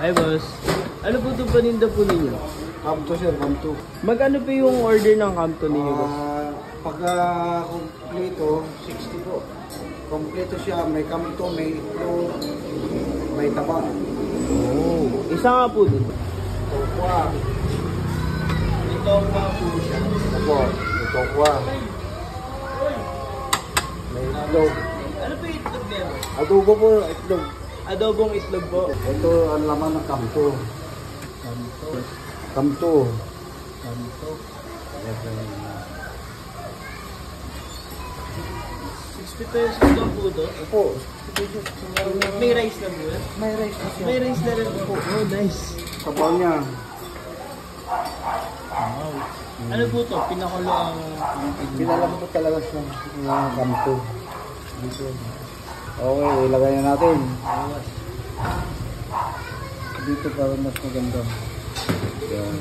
Hi, boss. Ano po ito paninda po ninyo? Kamto sir, kamto. Magkano po yung order ng kamto ninyo, boss? Pagka kompleto, 60 po. Kompleto siya, may kamto, may itlog, may taba. Oh, isa nga po dun. Tokwa. Ito pa po siya. Opo, may tokwa. May itlog. Ano po yung itlog niya, boss? Adobo po, itlog. Adobong itlog po. Ito ang laman ng kamto. Kamto. Kamto. Kamto. 60 pesos lang po ito. Opo. May rice na po yan? May rice na siya. May rice na rin po. Oh, nice. Sabaw niya. Wow. Ano po ito? Pinakulo ang... Pinalambot talaga siya. Yung kamto. Okay, ilagay na natin. Dito para mas maganda. Yan.